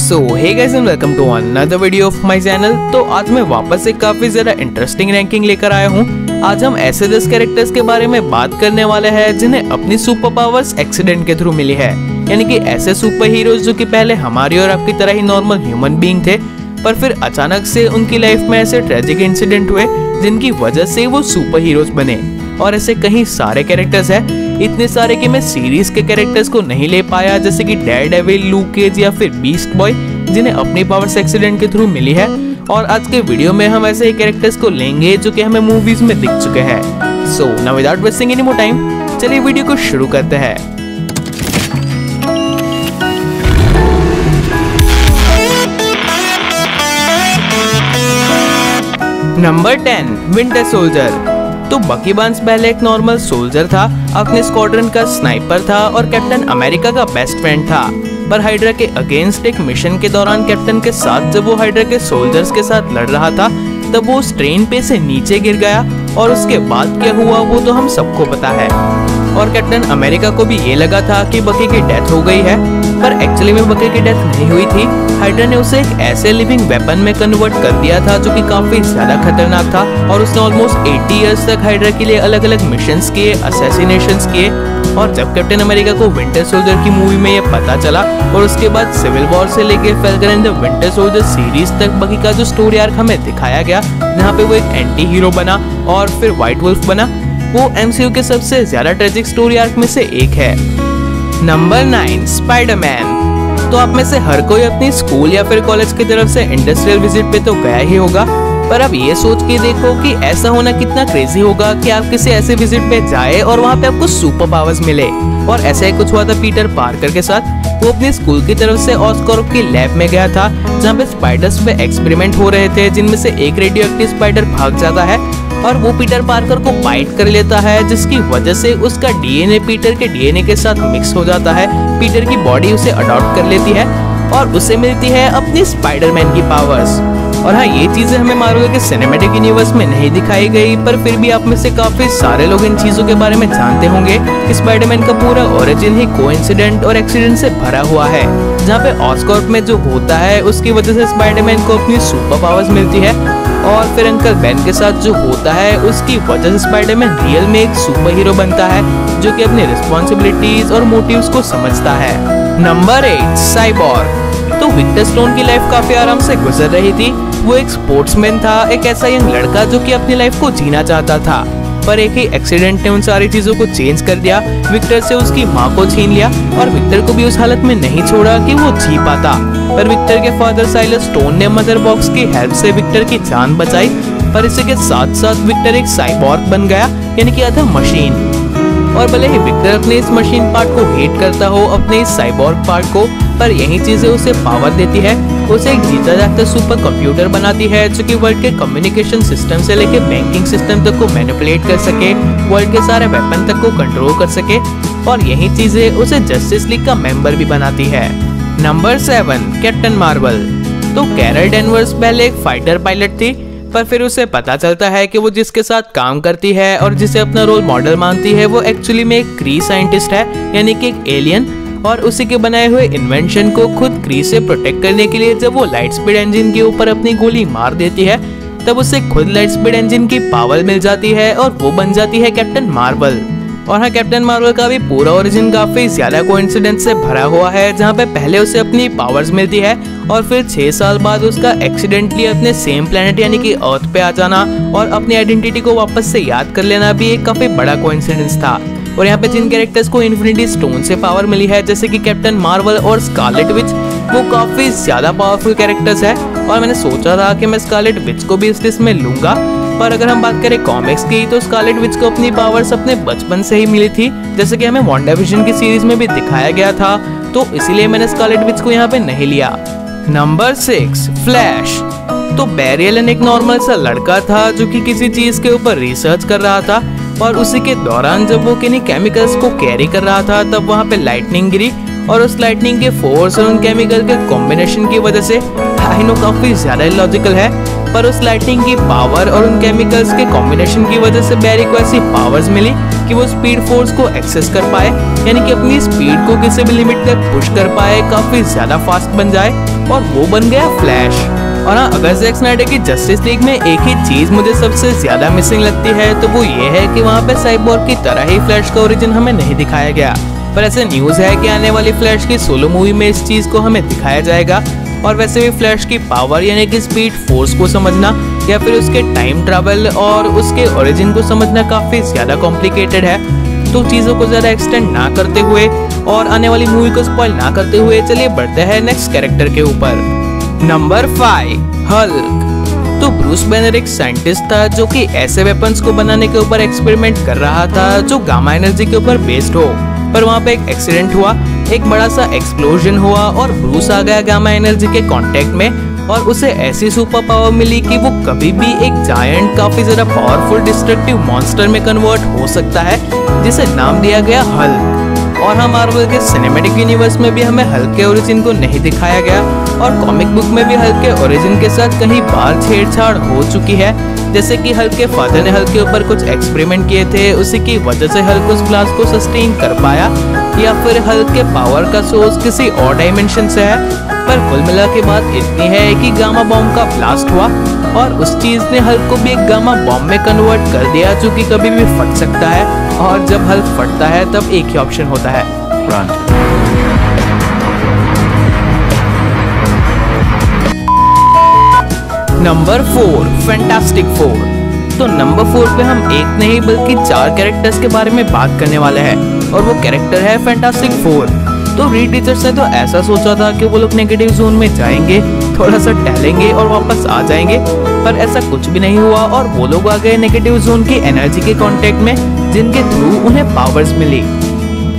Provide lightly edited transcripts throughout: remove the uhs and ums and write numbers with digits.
So hey guys and welcome to another video of my channel. तो आज मैं वापस से काफी ज्यादा इंटरेस्टिंग रैंकिंग लेकर आया हूँ। आज हम ऐसे 10 कैरेक्टर्स के बारे में बात करने वाले हैं जिन्हें अपनी सुपर पावर्स एक्सीडेंट के थ्रू मिली है, यानी कि ऐसे सुपर हीरोज जो कि पहले हमारी और आपकी तरह ही नॉर्मल ह्यूमन बीइंग थे, पर फिर अचानक से उनकी लाइफ में ऐसे ट्रेजिक इंसिडेंट हुए जिनकी वजह से वो सुपर हीरोज बने। और ऐसे कई सारे कैरेक्टर्स हैं, इतने सारे कि मैं सीरीज के कैरेक्टर्स को नहीं ले पाया, जैसे कि डेयरडेविल, लूक केज या फिर बीस्ट बॉय, जिन्हें अपनी पावर्स एक्सीडेंट के थ्रू मिली है। और आज के वीडियो में हम ऐसे ही कैरेक्टर्स को लेंगे जो कि हमें मूवीज में दिख चुके हैं। So now without wasting any more time, चलिए वीडियो को शुरू करते हैं। Number 10, winter soldier. तो बकी बार्न्स पहले एक नॉर्मल सोल्जर था, अपने स्क्वाड्रन का स्नाइपर था और कैप्टन अमेरिका का बेस्ट फ्रेंड था। पर हाइड्रा के अगेंस्ट एक मिशन के दौरान कैप्टन के साथ जब वो हाइड्रा के सोल्जर्स के साथ लड़ रहा था, तब वो उस ट्रेन पे से नीचे गिर गया और उसके बाद क्या हुआ वो तो हम सबको पता है। और कैप्टन अमेरिका को भी ये लगा था कि बकी की डेथ हो गई है, पर एक्चुअली में बकी की डेथ नहीं हुई थी। हाइड्रा ने उसे एक ऐसे लिविंग वेपन में कन्वर्ट कर दिया था जो कि काफी ज्यादा खतरनाक था, और उसने ऑलमोस्ट 80 इयर्स तक हाइड्रा के लिए अलग अलग मिशंस किए, असैसिनेशंस किए। और जब कैप्टन अमेरिका को विंटर सोल्जर की मूवी में ये पता चला और उसके बाद सिविल वॉर से लेके falcon and the winter soldier series तक बकी का जो स्टोरी आर्क हमें दिखाया गया, जहाँ पे वो एक एंटी हीरो बना और फिर व्हाइट वुल्फ बना, वो एमसीयू के सबसे ज्यादा ट्रेजिक स्टोरी आर्क में से एक है। Number 9, Spiderman. तो आप में से हर कोई अपनी स्कूल या फिर कॉलेज की तरफ से इंडस्ट्रियल विजिट पे तो गया ही होगा, पर अब ये सोच के देखो कि ऐसा होना कितना क्रेजी होगा कि आप किसी ऐसे विजिट पे जाए और वहाँ पे आपको सुपर पावर्स मिले। और ऐसा ही कुछ हुआ था पीटर पार्कर के साथ। वो अपनी स्कूल की तरफ से ऑस्कॉर्प की लैब में गया था, जहाँ पे स्पाइडर्स पे एक्सपेरिमेंट हो रहे थे, जिनमें से एक रेडियो एक्टिव स्पाइडर भाग जाता है और वो पीटर पार्कर को बाइट कर लेता है, जिसकी वजह से उसका डीएनए पीटर के डीएनए के साथ मिक्स हो जाता है। पीटर की बॉडी उसे अडॉप्ट कर लेती है और उसे मिलती है अपनी स्पाइडरमैन की पावर्स। और हाँ, ये चीजें हमें मार्वल के सिनेमैटिक यूनिवर्स में नहीं दिखाई गई, पर फिर भी आप में से काफी सारे लोग इन चीजों के बारे में जानते होंगे कि स्पाइडरमैन का पूरा ओरिजिन ही कोइंसिडेंट और एक्सीडेंट से भरा हुआ है, जहाँ पे ऑस्कॉर्प में जो होता है उसकी वजह से स्पाइडरमैन को अपनी सुपर पावर्स मिलती है, और फिर अंकल बेन के साथ जो होता है उसकी वजह से स्पाइडरमैन रियल में एक सुपर हीरो बनता है जो कि अपनी रिस्पॉन्सिबिलिटीज और मोटिव्स को समझता है। Number 8, cyborg. तो विक्टर स्टोन की लाइफ काफी आराम से गुजर रही थी। वो एक स्पोर्ट्समैन था, एक ऐसा यंग लड़का जो कि अपनी लाइफ को जीना चाहता था, पर एक ही एक्सीडेंट ने उन सारी चीजों को चेंज कर दिया। विक्टर से उसकी माँ को छीन लिया और विक्टर को भी उस हालत में नहीं छोड़ा कि वो जी पाता। पर विक्टर के फादर साइलस स्टोन ने मदर बॉक्स की हेल्प से विक्टर की जान बचाई, पर इसी के साथ साथ विक्टर एक साइबॉर्ग बन गया, यानी कि अदर मशीन। और भले ही विक्टर अपने इस मशीन पार्ट को हेट करता हो, अपने इस साइबॉर्ग पार्ट को, पर यही चीजें उसे पावर देती है। उसे एक जीता जागता सुपर कंप्यूटर बनाती है जो कि वर्ल्ड के कम्युनिकेशन सिस्टम से लेके बैंकिंग सिस्टम तक को मैनिपुलेट कर सके, वर्ल्ड के सारे वेपन तक को कंट्रोल कर सके, और यही चीजें उसे जस्टिस लीग का मेंबर भी बनाती है। Number 7, captain Marvel. तो कैरल डेनवर्स पहले एक फाइटर पायलट थी, पर फिर उसे पता चलता है कि वो जिसके साथ काम करती है और जिसे अपना रोल मॉडल मानती है वो एक्चुअली में एक क्री साइंटिस्ट है, यानी कि एक एलियन। और उसी के बनाए हुए इन्वेंशन को खुद क्री से प्रोटेक्ट करने के लिए जब वो लाइट स्पीड इंजन के ऊपर अपनी गोली मार देती है, तब उसे खुद लाइट स्पीड इंजन की पावर मिल जाती है और वो बन जाती है कैप्टन मार्वल। और हाँ, कैप्टन मार्वल का भी पूरा ओरिजिन काफी ज्यादा कोइंसिडेंस से भरा हुआ है, जहाँ पे पहले उसे अपनी पावर्स मिलती है और फिर 6 साल बाद उसका एक्सीडेंटली अपने सेम प्लेनेट यानी कि अर्थ पे आ जाना और अपनी आइडेंटिटी को वापस से याद कर लेना भी एक काफी बड़ा कोइंसिडेंस था। और यहाँ पे जिन कैरेक्टर्स को इन्फिनिटी स्टोन से पावर मिली है, जैसे कि कैप्टन मार्वल और स्कारलेट विच, वो काफी ज्यादा पावरफुल कैरेक्टर्स है। और मैंने सोचा था कि मैं स्कारलेट विच को भी इस लिस्ट में लूंगा, पर अगर हम बात करें कॉमिक्स की, तो स्कारलेट विच को अपनी पावर्स अपने बचपन से ही मिली थी, जैसे कि हमें वांडाविजन की सीरीज में भी दिखाया गया था, तो इसीलिए मैंने स्कारलेट विच को यहाँ पे नहीं लिया। Number 6, flash. तो बैरी एलन एक नॉर्मल सा लड़का था जो कि किसी चीज के ऊपर रिसर्च कर रहा था, और उसी के दौरान जब वो किन्हीं केमिकल्स को कैरी कर रहा था, तब वहाँ पे लाइटनिंग गिरी और उस लाइटनिंग के फोर्स और उन केमिकल के कॉम्बिनेशन की वजह से, आई नो काफी ज्यादा इलॉजिकल है, पर उस लाइटनिंग की पावर और उन केमिकल्स के कॉम्बिनेशन की वजह से बैरी को ऐसी पावर्स मिली कि वो स्पीड फोर्स को एक्सेस कर पाए, यानी कि अपनी स्पीड को किसी भी लिमिट तक पुश कर पाए, काफी ज्यादा फास्ट बन जाए और वो बन गया फ्लैश। और हाँ, अगर जैक स्नाइडर की जस्टिस लीग में एक ही चीज मुझे सबसे ज्यादा मिसिंग लगती है तो वो ये है कि वहाँ पे साइबोर्ग की तरह ही फ्लैश का ओरिजिन हमें नहीं दिखाया गया। पर ऐसे न्यूज है कि आने वाली फ्लैश की सोलो मूवी में इस चीज को हमें दिखाया जाएगा। और वैसे भी फ्लैश की पावर यानी कि स्पीड फोर्स को समझना या फिर उसके टाइम ट्रैवल और उसके ओरिजिन को समझना काफी ज्यादा कॉम्प्लिकेटेड है। तो चीजों को ज्यादा एक्सटेंड ना करते हुए और आने वाली मूवी को स्पॉइल ना करते हुए चलिए बढ़ते हैं नेक्स्ट कैरेक्टर के ऊपर। Number 5, Hulk. तो ब्रूस बैनर एक साइंटिस्ट था जो कि ऐसे वेपन्स को बनाने के ऊपर एक्सपेरिमेंट कर रहा था जो गामा एनर्जी के ऊपर बेस्ड हो। पर वहाँ पे एक एक्सीडेंट हुआ, एक बड़ा सा एक्सप्लोजन हुआ और ब्रूस आ गया गामा एनर्जी के कांटेक्ट में और उसे ऐसी सुपर पावर मिली कि वो कभी भी एक जायंट काफी ज्यादा पावरफुल डिस्ट्रक्टिव मॉन्स्टर में कन्वर्ट हो सकता है, जिसे नाम दिया गया हल्क। और हम मार्वल के सिनेमैटिक यूनिवर्स में भी हमें हल्क के ओरिजिन को नहीं दिखाया गया और कॉमिक बुक में भी हल्क के ओरिजिन के साथ कहीं बार छेड़छाड़ हो चुकी है, जैसे कि हल्क के फादर ने हल्क के ऊपर कुछ एक्सपेरिमेंट किए थे, उसी की वजह से हल्क उस ब्लास्ट को सस्टेन कर पाया, या फिर हल्क के पावर का सोर्स किसी और डायमेंशन से है। पर कुल मिला के बात इतनी है कि गामा बॉम्ब का ब्लास्ट हुआ और उस चीज ने हल्क को भी एक गामा बॉम्ब में कन्वर्ट कर दिया जो कि कभी भी फट सकता है। और जब हल्क फटता है तब एक ही ऑप्शन होता है, रन। Number 4, fantastic four. तो नंबर 4 पे हम एक नहीं बल्कि 4 कैरेक्टर्स के बारे में बात करने वाले हैं और वो कैरेक्टर है फैंटास्टिक फोर। तो रीड टीचर्स ने तो ऐसा सोचा था कि वो लोग नेगेटिव जोन में जाएंगे, थोड़ा सा टहलेंगे और वापस आ जाएंगे, पर ऐसा कुछ भी नहीं हुआ और वो लोग आ गए नेगेटिव जोन की एनर्जी के कांटेक्ट में, जिनके थ्रू उन्हें पावर्स मिली।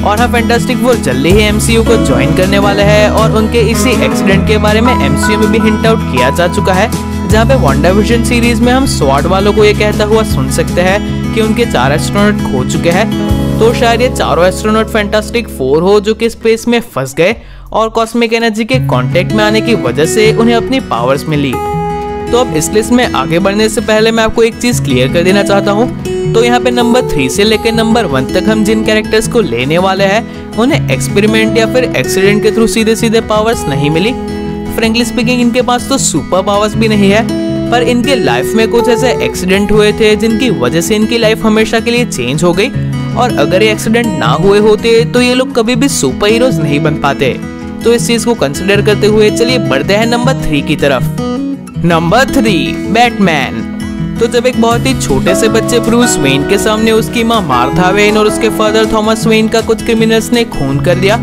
और हाँ, फैंटास्टिक फोर जल्दी ही एमसीयू को ज्वाइन करने वाले हैं और उनके इसी एक्सीडेंट के बारे में एमसीयू में भी हिंट आउट किया जा चुका है, जहाँ पे WandaVision सीरीज में हम स्वॉर्ड वालों को ये कहता हुआ सुन सकते हैं कि उनके 4 एस्ट्रोनॉट खो चुके हैं। तो शायद ये चारों एस्ट्रोनॉट फैंटास्टिक फोर हो जो कि स्पेस में फंस गए और कॉस्मिक एनर्जी के कांटेक्ट में आने की वजह से उन्हें अपनी पावर्स मिली। तो अब इस लिस्ट में आगे बढ़ने से पहले मैं आपको एक चीज क्लियर कर देना चाहता हूँ। तो यहाँ पे नंबर 3 से लेकर नंबर 1 तक हम जिन कैरेक्टर्स को लेने वाले हैं उन्हें एक्सपेरिमेंट या फिर एक्सीडेंट के थ्रू सीधे सीधे पावर्स नहीं मिली। फ्रेंकली स्पीकिंग इनके पास तो सुपर पावर्स भी नहीं है, पर इनके लाइफ में कुछ ऐसे एक्सीडेंट हुए थे जिनकी वजह से इनकी लाइफ हमेशा के लिए चेंज हो गई। और अगर ये एक्सीडेंट ना हुए होते तो ये लोग कभी भी सुपर हीरोज नहीं बन पाते। तो इस चीज को कंसिडर करते हुए चलिए बढ़ते हैं नंबर 3 की तरफ। Number 3, Batman. तो जब एक बहुत ही छोटे से बच्चे ब्रूस वेन के सामने उसकी माँ मार्था वेन और उसके फादर थॉमस वेन का कुछ क्रिमिनल्स ने खून कर दिया,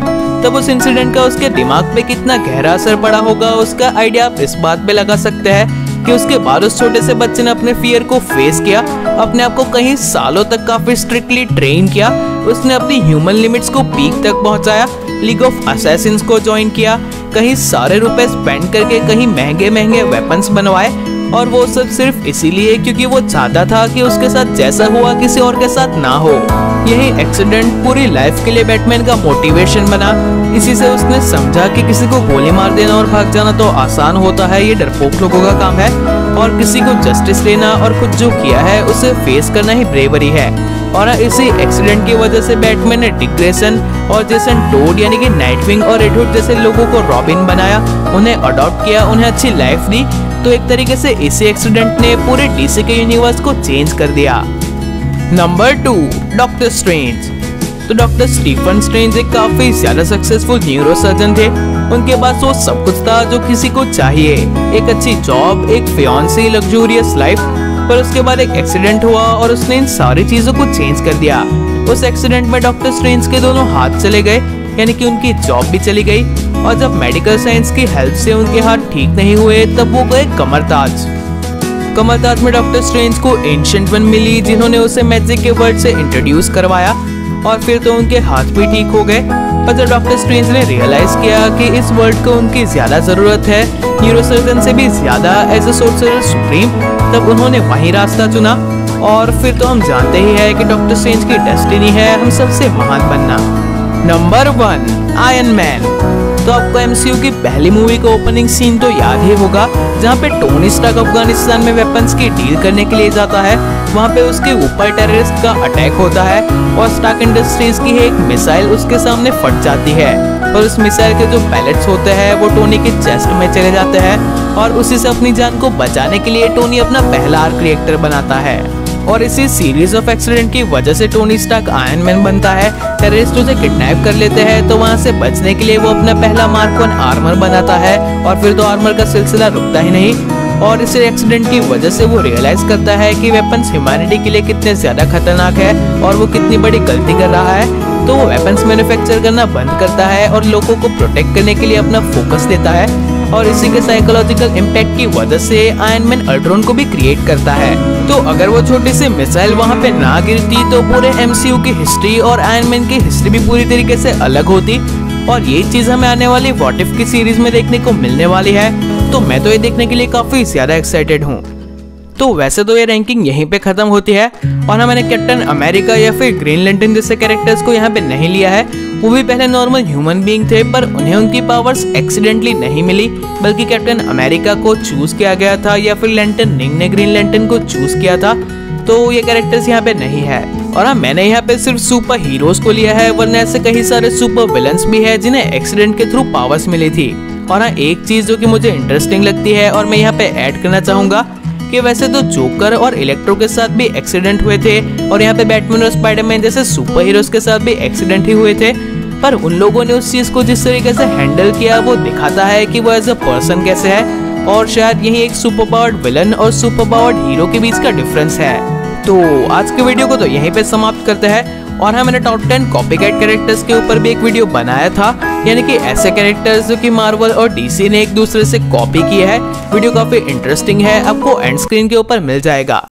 तब उस इंसिडेंट का उसके दिमाग पे कितना गहरा असर पड़ा होगा उसका आइडिया आप इस बात पे लगा सकते हैं कि उसके बाद उस छोटे से बच्चे ने अपने फियर को फेस किया, अपने आप को कई सालों तक काफी स्ट्रिक्टली ट्रेन किया, उसने अपनी ह्यूमन लिमिट्स को पीक तक पहुंचाया, लीग ऑफ असैसिन्स को ज्वाइन किया, कहीं सारे रुपए स्पेंड करके कहीं महंगे महंगे वेपन्स बनवाए, और वो सब सिर्फ इसीलिए क्योंकि वो चाहता था कि उसके साथ जैसा हुआ किसी और के साथ ना हो। यही एक्सीडेंट पूरी लाइफ के लिए बैटमैन का मोटिवेशन बना। इसी से उसने समझा कि किसी को गोली मार देना और भाग जाना तो आसान होता है, ये डरपोक लोगों का काम है, और किसी को जस्टिस लेना और खुद जो किया है उसे फेस करना ही ब्रेवरी है। और इसी एक्सीडेंट की वजह से बैटमैन ने डिक ग्रेसन और जेसन टोड यानी कि नाइटविंग और रेड हुड जैसे लोगों को रॉबिन बनाया, उन्हें अडॉप्ट किया, उन्हें अच्छी लाइफ दी। तो एक तरीके से इसी एक्सीडेंट ने पूरे डीसी के यूनिवर्स को चेंज कर दिया। Number 2, doctor strange. तो डॉक्टर स्टीफन स्ट्रेंज एक काफी ज्यादा सक्सेसफुल न्यूरोसर्जन थे। उनके पास वो सब कुछ था जो किसी को चाहिए, एक अच्छी जॉब, एक फियांसी, लग्जूरियस लाइफ। पर उसके बाद एक एक्सीडेंट हुआ और उसने इन सारी चीजों को चेंज कर दिया। उस एक्सीडेंट में डॉक्टर स्ट्रेंज के दोनों हाथ चले गए, यानी कि उनकी जॉब भी चली गई, और जब मेडिकल साइंस की हेल्प से उनके हाथ ठीक नहीं हुए तब वो गए कमरताज। कमरताज में डॉक्टर स्ट्रेंज को एंशिएंट वन मिली जिन्होंने उसे मैजिक के वर्ड से इंट्रोड्यूस करवाया, और फिर तो उनके हाथ भी ठीक हो गए। पर जब डॉक्टर स्ट्रेंज ने रियलाइज किया कि इस वर्ल्ड को उनकी ज्यादा जरूरत है, न्यूरोसर्जन से भी ज्यादा एज अ सोर्सरर सुप्रीम, तब उन्होंने वही रास्ता चुना। और फिर तो हम जानते ही है कि डॉक्टर स्ट्रेंज की डेस्टिनी है हम सबसे महान बनना। Number 1, iron man. तो आपको एमसीयू की पहली मूवी का ओपनिंग सीन तो याद ही होगा, जहाँ पे टोनी स्टार्क अफगानिस्तान में वेपन्स की डील करने के लिए जाता है। वहाँ पे उसके ऊपर टेररिस्ट का अटैक होता है और स्टार्क इंडस्ट्रीज की एक मिसाइल उसके सामने फट जाती है और उस मिसाइल के जो पैलेट्स होते हैं वो टोनी के चेस्ट में चले जाते हैं और उसी से अपनी जान को बचाने के लिए टोनी अपना पहला आर्क रिएक्टर बनाता है। और इसी सीरीज ऑफ एक्सीडेंट की वजह से टोनी स्टार्क आयरन मैन बनता है। टेररिस्ट उसे किडनैप कर लेते हैं तो वहाँ से बचने के लिए वो अपना पहला मार्क 1 आर्मर बनाता है और फिर तो आर्मर का सिलसिला रुकता ही नहीं। और इस एक्सीडेंट की वजह से वो रियलाइज करता है कि वेपन्स ह्यूमैनिटी के लिए कितने ज्यादा खतरनाक है और वो कितनी बड़ी गलती कर रहा है। तो वो वेपन्स मैन्युफैक्चर करना बंद करता है और लोगों को प्रोटेक्ट करने के लिए अपना फोकस देता है और इसी के साइकोलॉजिकल इम्पैक्ट की वजह से आयरन मैन अल्ट्रॉन को भी क्रिएट करता है। तो अगर वो छोटी सी मिसाइल वहाँ पे ना गिरती तो पूरे एमसीयू की हिस्ट्री और आयरन मैन की हिस्ट्री भी पूरी तरीके से अलग होती और ये चीज हमें आने वाली व्हाट इफ की सीरीज में देखने को मिलने वाली है। तो मैं तो ये देखने के लिए काफी ज्यादा एक्साइटेड हूँ। तो वैसे तो ये रैंकिंग यहीं पे खत्म होती है और हाँ, मैंने कैप्टन अमेरिका या फिर ग्रीन लैंटर्न जैसे कैरेक्टर्स को यहाँ पे नहीं लिया है। वो भी पहले नॉर्मल ह्यूमन बीइंग थे पर उन्हें उनकी पावर्स एक्सीडेंटली नहीं मिली, बल्कि कैप्टन अमेरिका को चूज किया गया था या फिर लैंटर्न रिंग ने ग्रीन लैंटर्न को चूज किया था। तो ये कैरेक्टर्स यहाँ पे नहीं है। और हाँ, मैंने यहाँ पे सिर्फ सुपर हीरोज को लिया है, वरना ऐसे कई सारे सुपर विलन्स भी है जिन्हें एक्सीडेंट के थ्रू पावर्स मिली थी। और हाँ, एक चीज जो कि मुझे इंटरेस्टिंग लगती है और मैं यहाँ पे ऐड करना चाहूंगा कि वैसे तो जोकर और इलेक्ट्रो के साथ भी एक्सीडेंट हुए थे और यहाँ पे बैटमैन और स्पाइडरमैन जैसे सुपर हीरोज के साथ भी एक्सीडेंट ही हुए थे, पर उन लोगों ने उस चीज को जिस तरीके से हैंडल किया वो दिखाता है कि वो एज अ पर्सन कैसे है। और शायद यही एक सुपर पावर्ड विलन और सुपर पावर्ड हीरो के बीच का डिफरेंस है। तो आज के वीडियो को तो यहीं पे समाप्त करते हैं। और हाँ, मैंने टॉप 10 कॉपीकैट कैरेक्टर्स के ऊपर भी एक वीडियो बनाया था, यानी कि ऐसे कैरेक्टर्स जो कि मार्वल और डीसी ने एक दूसरे से कॉपी किया है। वीडियो काफी इंटरेस्टिंग है, आपको एंड स्क्रीन के ऊपर मिल जाएगा।